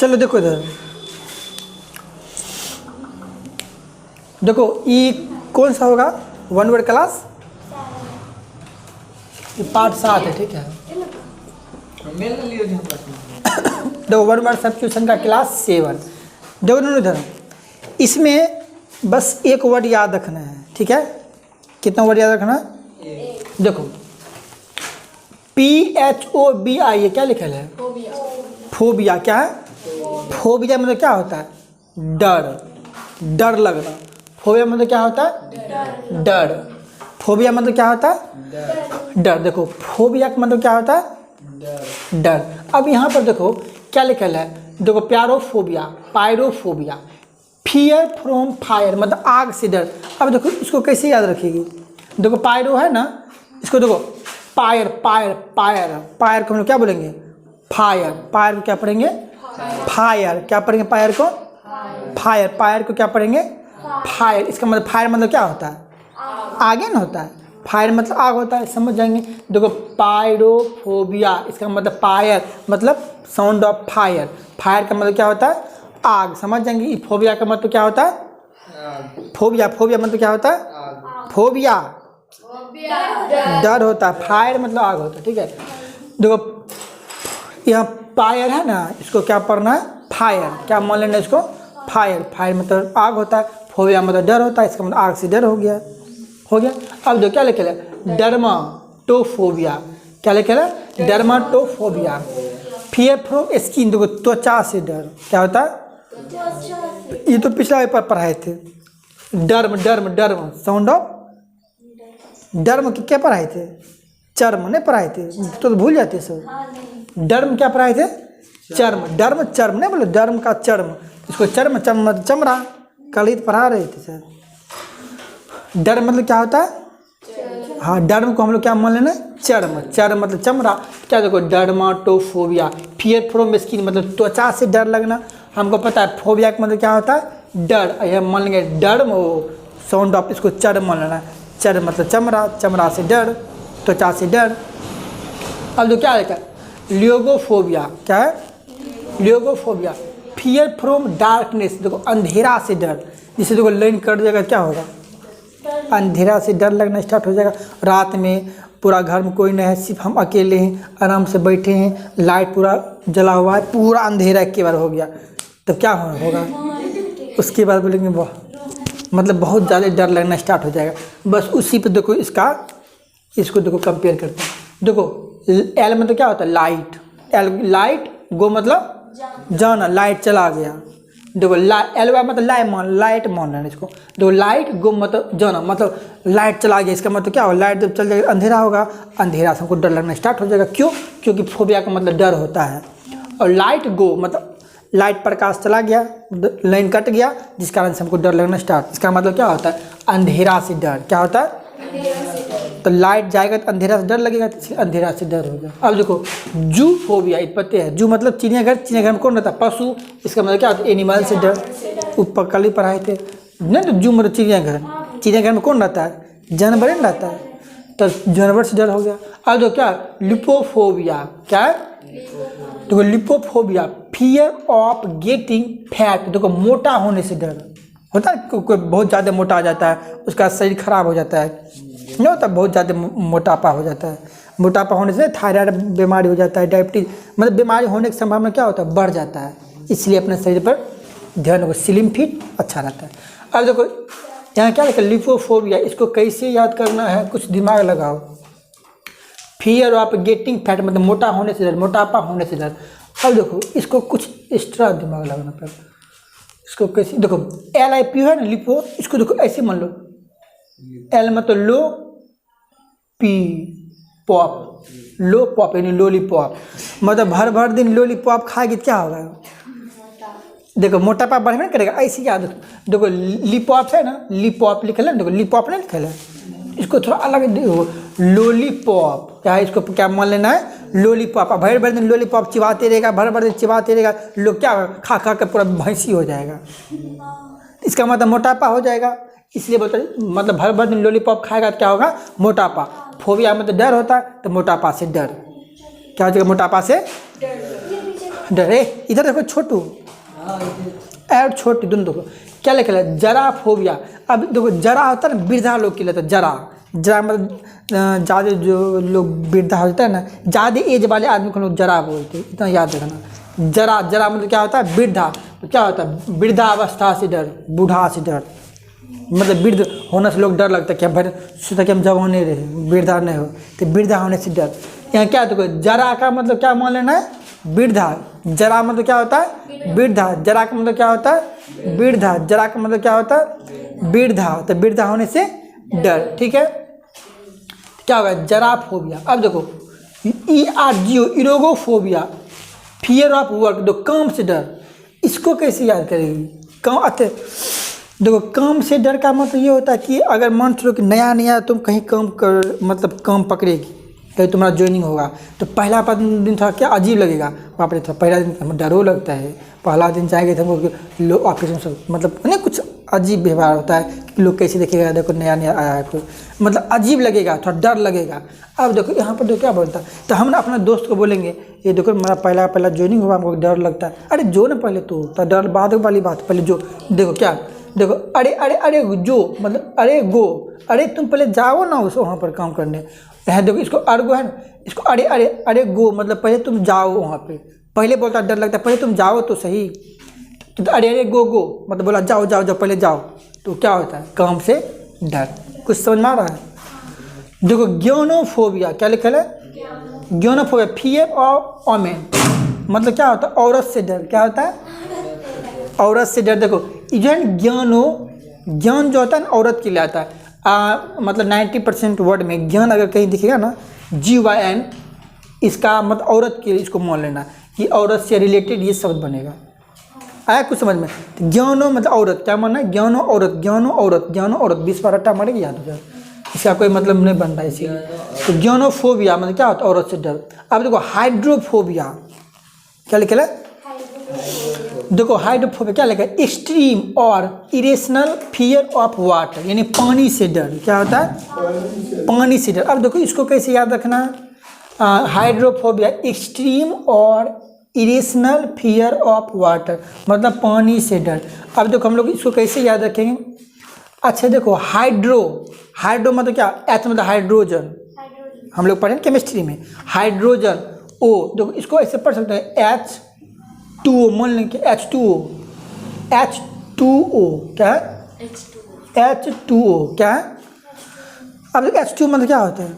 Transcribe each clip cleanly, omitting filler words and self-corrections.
चलो देखो इधर, देखो ये कौन सा होगा, वन वर्ड क्लास, ये पार्ट 7 है, ठीक है। देखो वन वर्ड सब्स्टिट्यूशन का क्लास 7। देखो ना इधर, इसमें बस एक वर्ड याद रखना है, ठीक है। कितना वर्ड याद रखना है? देखो PHOBIA, ये क्या लिखा है? फोबिया। क्या है फोबिया? मतलब क्या होता है? डर, डर लगना। फोबिया मतलब क्या होता है? डर। फोबिया मतलब क्या होता है? डर। देखो फोबिया का मतलब क्या होता है? डर। अब यहाँ पर देखो क्या लिखा है, देखो प्यारोफोबिया, पायरोफोबिया, फियर फ्रॉम फायर मतलब आग से डर। अब देखो इसको कैसे याद रखेगी? देखो पायरो है ना, इसको देखो पायर, पायर, पायर, पायर को हम लोग क्या बोलेंगे? फायर। पायर को क्या पढ़ेंगे? फायर। क्या पढ़ेंगे पायर को? फायर। पायर को क्या पढ़ेंगे? फायर। इसका मतलब फायर मतलब क्या होता है? आगे ना होता है, फायर मतलब आग होता है, समझ जाएंगे। देखो पायरोफोबिया, इसका मतलब पायर मतलब साउंड ऑफ फायर। फायर का मतलब क्या होता है? आग, समझ जाएंगे। फोबिया का मतलब क्या होता है? फोबिया। फोबिया मतलब क्या होता है? फोबिया डर होता है, फायर मतलब आग होता है, ठीक है। देखो यहाँ फायर है ना, इसको क्या पढ़ना है? फायर। क्या मान लेना इसको? फायर। फायर मतलब आग होता है, फोबिया मतलब डर होता है, इसका मतलब आग से डर हो गया, हो गया। अब जो क्या लिखे है? डर्माटोफोबिया। क्या लिखे है? डर्माटोफोबिया। फियर फ्रॉम स्किन, देखो त्वचा से डर। क्या होता है? ये तो पिछला पेपर पढ़ाए थे। डर्म, डर्म, डर्म साउंड ऑफ डर्म की क्या पढ़ाए थे? चर्म नहीं पढ़ाए थे, तो भूल जाते सब। डर्म क्या पढ़ाए थे? चर्म। डर्म चर्म नहीं बोले, डर्म का चर्म, इसको चर्म, चर्म मतलब चमड़ा, कल ही तो पढ़ा रहे थे सर। डर्म मतलब क्या होता है? हाँ, डर्म को हम लोग क्या मान लेना? चर्म। चर्म मतलब चमड़ा। क्या देखो डर्माटोफोबिया, फियर फ्रॉम स्किन मतलब त्वचा से डर लगना। हमको पता है फोबिया का मतलब क्या होता है? डर। यह मान लेंगे डर्म, साउंड ऑफ इसको चर्म मान लेना। चर्म मतलब चमड़ा, चमड़ा से डर, त्वचा से डर। अब जो क्या लिखा है? लियोगोफोबिया। क्या है? लियोगोफोबिया, फियर फ्रॉम डार्कनेस, देखो अंधेरा से डर। जिसे देखो लाइन कट जाएगा क्या होगा? अंधेरा से डर लगना स्टार्ट हो जाएगा। रात में पूरा घर में कोई नहीं है, सिर्फ हम अकेले हैं, आराम से बैठे हैं, लाइट पूरा जला हुआ है, पूरा अंधेरा एक बार हो गया, तो क्या होगा? उसके बाद बोलेंगे वाह, मतलब बहुत ज़्यादा डर लगना स्टार्ट हो जाएगा। बस उसी पे देखो इसको देखो कंपेयर करते हैं। देखो एल मतलब क्या होता है? लाइट। एल लाइट, गो मतलब जाना, लाइट चला गया। देखो एल मतलब लाइट मान लेना इसको। देखो लाइट, गो मतलब जाना, मतलब लाइट चला गया, इसका मतलब क्या होगा? लाइट जब चल जाएगा अंधेरा होगा, अंधेरा से हमको डर लगना स्टार्ट हो जाएगा। क्यों? क्योंकि फोबिया का मतलब डर होता है। और लाइट गो मतलब लाइट प्रकाश चला गया, लाइन कट गया, जिस कारण से हमको डर लगना स्टार्ट। इसका मतलब क्या होता है? अंधेरा से डर। क्या होता है? तो लाइट जाएगा तो अंधेरा से डर लगेगा, तो अंधेरा से डर होगा। अब देखो जू फोबिया, पता है जू मतलब चिड़ियाघर। चिड़ियाघर में कौन रहता है? पशु। इसका मतलब क्या होता है? एनिमल से डर। ऊपर कल ही पढ़ाए थे नहीं, तो जू मतलब चिड़ियाघर। चिड़ियाघर में कौन रहता है? जानवर नहीं रहता है, तो जानवर से डर हो गया। अब देखो क्या? लिपोफोबिया। क्या है? देखो लिपोफोबिया, फियर ऑफ गेटिंग फैट, देखो मोटा होने से डर होता है। कोई बहुत ज़्यादा मोटा आ जाता है, उसका शरीर खराब हो जाता है, नहीं होता? बहुत ज़्यादा मोटापा हो जाता है। मोटापा होने से थायराइड बीमारी हो जाता है, डायबिटीज मतलब बीमारी होने की संभावना क्या होता है? बढ़ जाता है। इसलिए अपने शरीर पर ध्यान रखो, स्लिम फिट अच्छा रहता है। अब देखो यहाँ क्या लिखा? लिपोफोबिया, इसको कैसे याद करना है? कुछ दिमाग लगाओ। फियर ऑफ गेटिंग फैट मतलब मोटा होने से डर, मोटापा होने से डर। अब देखो इसको कुछ एक्स्ट्रा दिमाग लगाना पड़ेगा। इसको कैसे? देखो LIP है ना, लिपो, इसको देखो ऐसे मान लो। एल मतलब लो, पी पॉप, लो पॉप यानी लोलीपॉप, मतलब भर दिन लोलीपॉप खाएगी क्या होगा? देखो मोटापा बढ़ने करेगा। ऐसी याद देखो लिपॉप है ना, लिपॉप लिखल है, देखो लिपॉप नहीं लिखल है, इसको थोड़ा अलग देखो लोलीपॉप। क्या है? इसको क्या मान लेना है? लोलीपॉप। अब भर दिन लोलीपॉप चिबाते रहेगा, भर दिन चिबाते रहेगा, लोग क्या खा खा कर पूरा भैंसी हो जाएगा, इसका मतलब मोटापा हो जाएगा। इसलिए मतलब भर दिन लॉलीपॉप खाएगा तो क्या होगा? मोटापा। फोबिया मतलब डर होता है, तो मोटापा से डर। क्या हो जाएगा? मोटापा से डर। इधर देखो छोटू और छोटी दोनों देखो क्या लिखा है, जरा फोबिया। अब देखो जरा होता है ना, वृद्धा लोग के लिए, तो जरा जरा मतलब ज़्यादा जो लोग वृद्धा होता है ना, ज़्यादा एज वाले आदमी को लोग जरा बोलते हैं, इतना याद रखना। जरा जरा मतलब क्या होता है, वृद्धा। तो क्या होता है, वृद्धावस्था से डर, बूढ़ा से डर, मतलब वृद्ध होने से लोग डर लगता है, क्या भाई सोचता कि हम जवान रहे, वृद्धा नहीं हो, तो वृद्धा होने से डर। यहाँ क्या देखो, जरा का मतलब क्या मान लेना है, वृद्धा। जरा मतलब क्या होता है, वृद्धा। जरा का मतलब क्या होता है, वृद्धा। जरा का मतलब क्या होता है, वृद्धा। तो वृद्धा होने से डर, ठीक है। क्या होगा, जरा फोबिया। अब देखो ERGO, इरोगोफोबिया, फियर ऑफ वर्क, दो काम से डर। इसको कैसे याद करेगी, काम आते देखो, काम से डर का मतलब ये होता है कि अगर मान लो कि नया नया तुम कहीं काम कर, मतलब काम पकड़ेगी, कहीं तुम्हारा ज्वाइनिंग होगा, तो पहला दिन थोड़ा क्या अजीब लगेगा, वहाँ पर थोड़ा पहला दिन हमें डरो लगता है। पहला दिन जाएंगे तो हमको लोग ऑफिस में सब मतलब नहीं, कुछ अजीब व्यवहार होता है कि लोग कैसे देखेगा, देखो नया नया आया है कोई, मतलब अजीब लगेगा, थोड़ा डर लगेगा। अब देखो यहाँ पर देखो क्या बोलता है, तो हम ना अपने दोस्त को बोलेंगे, ये देखो मेरा पहला ज्वाइनिंग हुआ, हमको डर लगता है। अरे जो ना पहले तो डर बाद वाली बात, पहले जो देखो क्या देखो, अरे अरे अरे जो मतलब अरे गो, अरे तुम पहले जाओ ना उस वहाँ पर काम करने। यहाँ देखो इसको अर्गो है ना, इसको अरे अरे अरे गो मतलब पहले तुम जाओ वहाँ पे। पहले बोलता डर लगता है, पहले तुम जाओ तो सही। तो अरे अरे गो गो मतलब बोला जाओ जाओ जाओ, पहले जाओ। तो क्या होता है, काम से डर। कुछ समझ में आ रहा है। देखो ज्ञानोफोबिया, क्या लिखा है, ज्ञानोफोबिया, फियर ऑफ वोमेन, मतलब क्या होता है, औरत से डर। क्या होता है, औरत से डर। देखो इजन ज्ञान जो होता है ना, औरत के लिए आता है। मतलब 90% वर्ड में ज्ञान अगर कहीं दिखेगा ना, GYN, इसका मतलब औरत के लिए, इसको मान लेना कि औरत से रिलेटेड ये शब्द बनेगा। आया कुछ समझ में। तो ज्ञानो मतलब औरत, क्या मानना है, ज्ञानो औरत, ज्ञानो औरत, ज्ञानो औरत, 20 बार रट्टा मारेगी, याद हो जाए, इसका कोई मतलब नहीं बन रहा है इसीलिए। तो ज्ञानोफोबिया मतलब क्या होता है, औरत से डर। अब देखो हाइड्रोफोबिया, क्या लिखा है, देखो हाइड्रोफोबिया क्या लिखा है, एक्सट्रीम और इरेशनल फियर ऑफ वाटर, यानी पानी से डर। क्या होता है, पानी से डर। अब देखो इसको कैसे याद रखना है, हाइड्रोफोबिया, एक्सट्रीम और इरेशनल फियर ऑफ वाटर, मतलब पानी से डर। अब देखो हम लोग इसको कैसे याद रखेंगे। अच्छा देखो हाइड्रो मतलब क्या, एच मतलब हाइड्रोजन, हम लोग पढ़े केमिस्ट्री में, हाइड्रोजन। ओ देखो इसको ऐसे पढ़ सकते हैं, H2O, मान लें कि H2O क्या है, H2O क्या है। अब देखो H2O मतलब क्या होता है,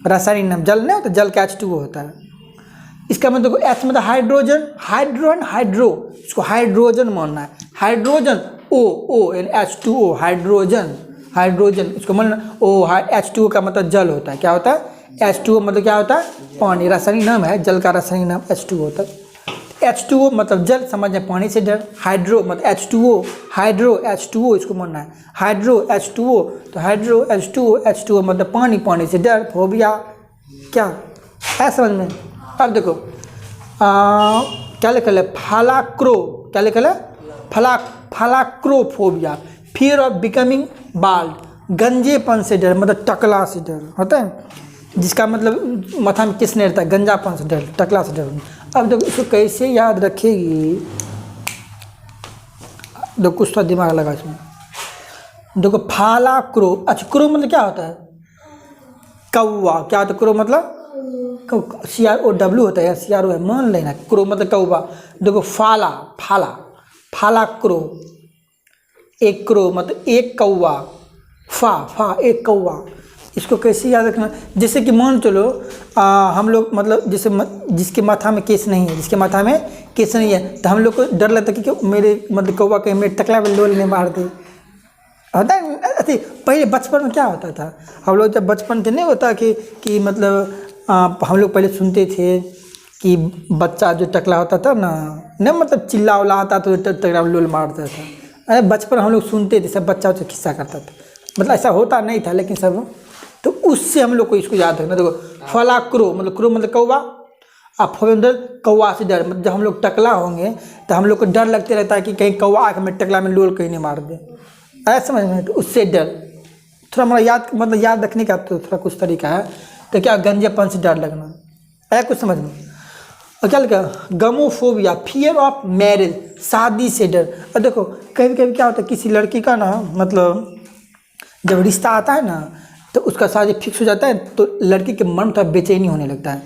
रासायनिक नाम, जल नहीं होता, जल का H2O होता है। इसका मतलब H मतलब हाइड्रोजन, हाइड्रो, इसको हाइड्रोजन मानना है, हाइड्रोजन। O यानी H2O, हाइड्रोजन, इसको मानना। H2O का मतलब जल होता है। क्या होता है, H2O मतलब क्या होता है, पानी, रासायनिक नाम है, जल का रासायनिक नाम H2O होता है। H2O मतलब जल, समझ में, पानी से डर। हाइड्रो मतलब H2O, हाइड्रो H2O, इसको मानना है, हाइड्रो H2O। तो हाइड्रो H2O मतलब पानी, पानी से डर। फोबिया क्या है, समझ में। अब देखो क्या लिखा है, फालाक्रो, क्या लिखा है, फालाक्रोफोबिया, फियर ऑफ बिकमिंग बाल्ड, गंजेपन से डर, मतलब टकला से डर होता है, जिसका मतलब माथा में किसने रहता है, गंजापन से डर, टकला से डर। अब देखो इसको कैसे याद रखेगी, देखो कुछ तो दिमाग लगा इसमें। देखो फालाक्रो, अच्छा क्रो मतलब क्या होता है, कौवा। क्या होता है क्रो मतलब, CROW होता है या CRO है, मान लेना। क्रो मतलब कौवा। देखो फाला क्रो, एक क्रो मतलब एक कौवा, फा एक कौवा। इसको कैसे याद रखना, जैसे कि मान चलो हम लोग मतलब जैसे जिसके माथा में केस नहीं है, तो हम लोग को डर लगता है कि मेरे मतलब कौवा कहीं मेरे टकला में लोल में मार दे, होता है। अरे पहले बचपन में क्या होता था, हम लोग जब बचपन थे नहीं होता कि मतलब हम लोग पहले सुनते थे कि बच्चा जो टकला होता था ना, नहीं मतलब चिल्ला उला आता तो टकला में लोल मारता था। अरे बचपन हम लोग सुनते थे, सब बच्चा से किस्सा करता था, मतलब ऐसा होता नहीं था लेकिन सब, तो उससे हम लोग को इसको याद रखना। देखो फलाक्रो मतलब क्रो मतलब कौवा, अब फोबिया कौवा से डर, मतलब जब हम लोग टकला होंगे तो हम लोग को डर लगते रहता है कि कहीं कौवा आके हमें टकला में लोल कहीं नहीं मार दे, ऐसा समझ में। तो उससे डर थोड़ा हमारा याद रखने का तो थोड़ा कुछ तरीका है। तो क्या, गंजेपन से डर लगना, ऐसा कुछ समझ में। और क्या लिखा, गमोफोबिया, फियर ऑफ मैरिज, शादी से डर। और देखो कभी कभी क्या होता है, किसी लड़की का ना मतलब जब रिश्ता आता है ना तो उसका शादी फिक्स हो जाता है तो लड़की के मन थोड़ा बेचैनी होने लगता है।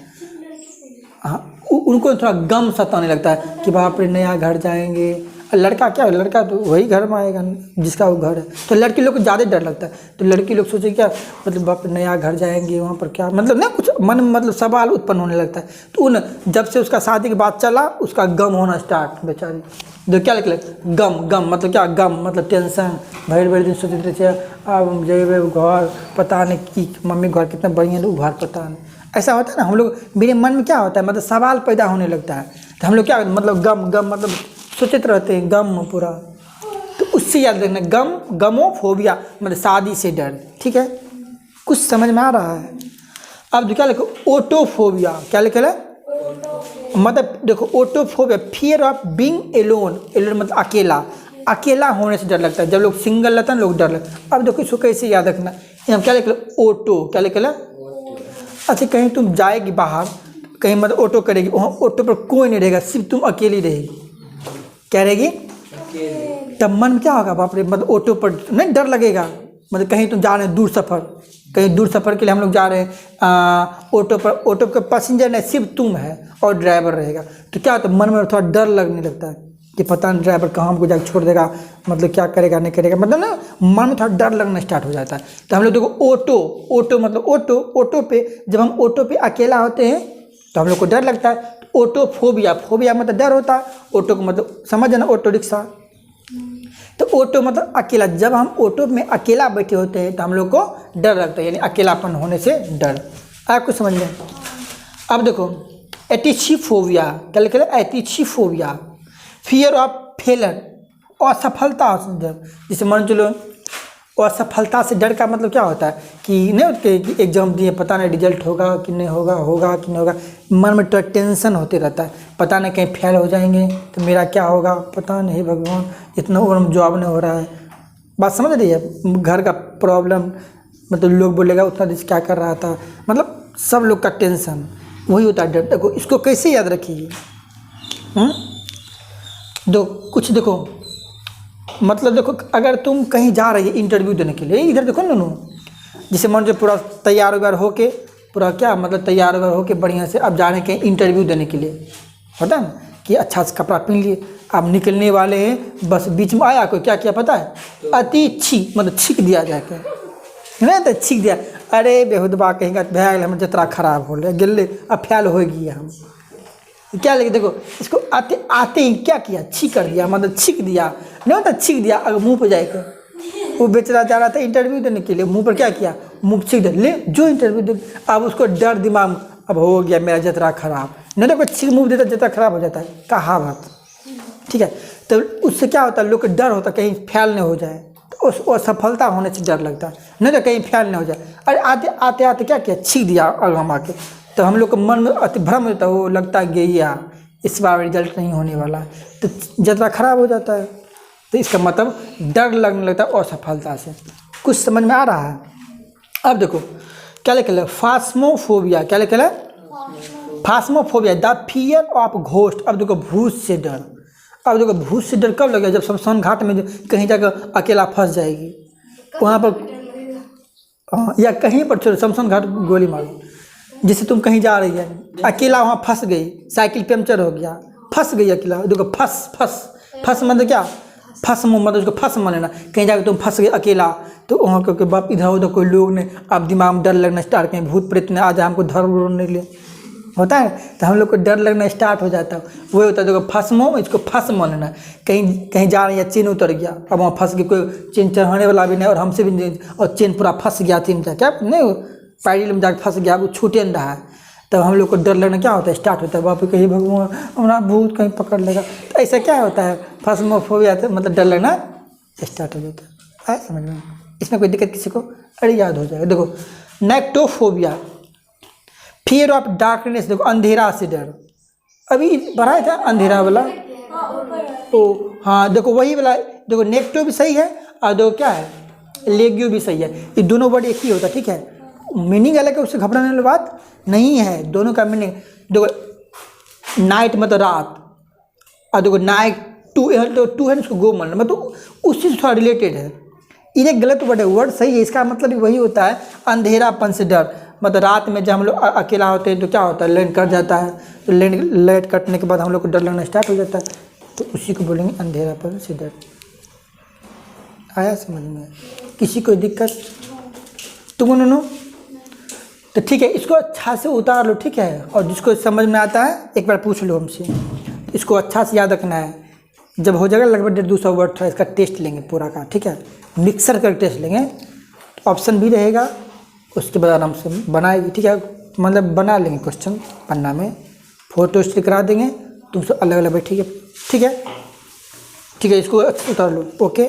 हाँ, उनको थोड़ा गम सताने लगता है कि बाप रे नया घर जाएंगे। और लड़का क्या है, लड़का तो वही घर में आएगा जिसका वो घर है, तो लड़की लोग को ज़्यादा डर लगता है। तो लड़की लोग सोचे क्या मतलब बाप रे नया घर जाएंगे वहाँ पर क्या मतलब ना कुछ मन में मतलब सवाल उत्पन्न होने लगता है। तो उन जब से उसका शादी के बाद चला उसका गम होना स्टार्ट बेचारी। जो क्या लिख गम, गम मतलब क्या, गम मतलब टेंशन, भर भर दिन सोचते रहे अब जेबे घर पता नहीं कि मम्मी घर कितना बढ़िया है, घर पता नहीं, ऐसा होता है ना। हम लोग मेरे मन में क्या होता है मतलब सवाल पैदा होने लगता है, तो हम लोग क्या मतलब गम गम मतलब सोचते रहते हैं गम पूरा। तो उससे याद रखना गम, गमोफोबिया मतलब शादी से डर। ठीक है, कुछ समझ में आ रहा है। अब जो क्या लिखो, ओटोफोबिया, क्या लिखा है मतलब देखो autophobia, fear of being alone, alone मतलब अकेला, अकेला होने से डर लगता है। जब लोग सिंगल रहता है लोग डर लगता है। अब देखो इसको कैसे याद रखना, हम क्या लिख ओटो, क्या लिख अच्छा कहीं तुम जाएगी बाहर, कहीं मतलब ऑटो करेगी, वहाँ ऑटो पर कोई नहीं रहेगा, सिर्फ तुम अकेली रहेगी, क्या रहेगी, तब मन में क्या होगा, बाप रे मतलब ऑटो पर नहीं डर लगेगा। मतलब कहीं तुम जा रहे हैं दूर सफ़र, कहीं दूर सफ़र के लिए हम लोग जा रहे हैं ऑटो पर, ऑटो का पैसेंजर नहीं सिर्फ तुम है और ड्राइवर रहेगा, तो क्या होता है मन में थोड़ा डर लगने लगता है कि पता नहीं ड्राइवर कहाँ हमको जाकर छोड़ देगा, मतलब क्या करेगा नहीं करेगा, मतलब ना मन में थोड़ा डर लगना स्टार्ट हो जाता है। तो हम लोग देखो ऑटो, ऑटो मतलब ऑटो, ऑटो पे जब हम ऑटो पे अकेला होते हैं तो हम लोग को डर लगता है। ऑटोफोबिया, फोबिया मतलब डर होता है, ऑटो को मतलब समझ ना ऑटो रिक्शा, तो ऑटो मतलब अकेला। जब हम ऑटो में अकेला बैठे होते हैं तो हम लोग को डर लगता है, यानी अकेलापन होने से डर। आपको समझ में। अब देखो एटिचिफोबिया, क्या लिखा है, एटिचिफोबिया, फियर ऑफ फेलर, असफलता से डर। जैसे मान चलो असफलता से डर का मतलब क्या होता है कि नहीं होते कि एग्जाम दिए पता नहीं रिजल्ट होगा कि नहीं होगा, होगा कि नहीं होगा, मन में थोड़ा टेंशन होते रहता है, पता नहीं कहीं फेल हो जाएंगे तो मेरा क्या होगा, पता नहीं भगवान इतना उम्र जॉब नहीं हो रहा है। बात समझ रही है, घर का प्रॉब्लम, मतलब लोग बोलेगा उतना दिन क्या कर रहा था, मतलब सब लोग का टेंशन वही होता है डर। देखो इसको कैसे याद रखिए, दो कुछ देखो मतलब देखो अगर तुम कहीं जा रही है इंटरव्यू देने के लिए, इधर देखो ना, जैसे मान लो पूरा तैयार वगैरह होके, पूरा क्या मतलब तैयार वगैरह होके बढ़िया से अब जा रहे हैं कहीं इंटरव्यू देने के लिए, होता है ना कि अच्छा से कपड़ा पहन लिए, अब निकलने वाले हैं, बस बीच में आया कोई क्या किया पता है, अति छी मतलब छीक दिया जाके, नहीं तो छीक दिया, अरे बेहुदबा कहेंगे भैया हम जतरा खराब हो रहे गिल्ले अब फैल हो गई हम, क्या लगे देखो इसको आते आते ही क्या किया, छीक कर दिया, मतलब छीक दिया, नहीं होता छीक दिया अगर मुंह पे जाएगा। वो बेचारा जा रहा था इंटरव्यू देने के लिए, मुंह पर क्या किया, मुंह छीक दिया, ले जो इंटरव्यू दे, अब उसको डर दिमाग अब हो गया मेरा जतरा खराब, नहीं तो कोई छीक मुंह देता जतरा खराब हो जाता है, कहावत। ठीक है, तो उससे क्या होता है लोग को डर होता है कहीं फैल नहीं हो जाए, तो उस असफलता होने से डर लगता है, नहीं तो कहीं फैल नहीं हो जाए। अरे आते आते आते क्या किया, छीक दिया अगम आके, तो हम लोग को मन में अति भ्रम होता है, वो लगता है गया इस बार रिजल्ट नहीं होने वाला है, तो जतरा खराब हो जाता है। तो इसका मतलब डर लगने लगता है असफलता से। कुछ समझ में आ रहा है। अब देखो क्या लिखा है, फास्मोफोबिया, क्या लिखा है, Phasmophobia, the fear of ghost. अब देखो भूत से डर, अब देखो भूत से डर कब लगेगा, जब शमशान घाट में कहीं जाकर अकेला फंस जाएगी वहाँ पर, या कहीं पर छोड़ो शमशान घाट गोली मारो, जैसे तुम कहीं जा रही है अकेला वहाँ फंस गई, साइकिल पंचर हो गया, फंस गई अकेला, देखो फंस फंस फंस मतलब क्या, फंस मतलब उसको फंस मान लेना, कहीं जाकर तुम फंस गए अकेला, तो वहाँ के बाप इधर उधर कोई लोग ने अब दिमाग में डर लगना स्टार्ट, कहीं भूत प्रेत ने आ जाए हमको धर उड़ने के लिए, होता है, तो हम लोग को डर लगना स्टार्ट हो जाता है। वही होता है देखो फंसमो, इसको फंस मान लेना, कहीं कहीं जा रही है चेन उतर गया, अब वहाँ फंस गई, कोई चेन चढ़ाने वाला भी नहीं और हमसे भी नहीं, और चेन पूरा फंस गया, चेन क्या नहीं पैडिल में जाकर फंस गया, वो छूटे नहीं रहा है, तब हम लोग को डर लगना क्या होता है स्टार्ट होता है, बाप कहीं भगवान हमारा भूत कहीं पकड़ लेगा, तो ऐसा क्या होता है फास्मोफोबिया, मतलब डर लगना स्टार्ट हो जाता है। समझ में, इसमें कोई दिक्कत किसी को, अरे याद हो जाएगा। देखो नेक्टोफोबिया, फियर ऑफ डार्कनेस, देखो अंधेरा से डर, अभी पढ़ाया था अंधेरा वाला, ओ हाँ देखो वही वाला, देखो नेक्टो भी सही है और देखो क्या है लेगियो भी सही है, ये दोनों वर्ड एक ही होता है। ठीक है, मीनिंग अलग है, उससे घबराने वाली बात नहीं है, दोनों का मीनिंग देखो नाइट मतलब रात, और देखो नाइट टू है ना, इसको गो मान लो, मतलब उसी से थोड़ा रिलेटेड है। ये गलत वर्ड है, वर्ड सही है, इसका मतलब भी वही होता है अंधेरापन से डर। मतलब रात में जब हम लोग अकेला होते हैं तो क्या होता है, लाइट कट जाता है, तो लाइट कटने के बाद हम लोग को डर लगना स्टार्ट हो जाता है, तो उसी को बोलेंगे अंधेरापन से डर। आया समझ में? किसी को दिक्कत? तुम नो? तो ठीक है, इसको अच्छा से उतार लो, ठीक है, और जिसको समझ में आता है एक बार पूछ लो हमसे। इसको अच्छा से याद रखना है, जब हो जाएगा लगभग 150 वर्ड था, इसका टेस्ट लेंगे पूरा का, ठीक है, मिक्सर का टेस्ट लेंगे, ऑप्शन भी रहेगा, उसके बाद आराम से बनाएगी, ठीक है, मतलब बना लेंगे क्वेश्चन पन्ना में, फोटो स्टिक करा देंगे तुमसे अलग अलग, ठीक है, ठीक है, ठीक है, इसको अच्छा से उतार लो, ओके।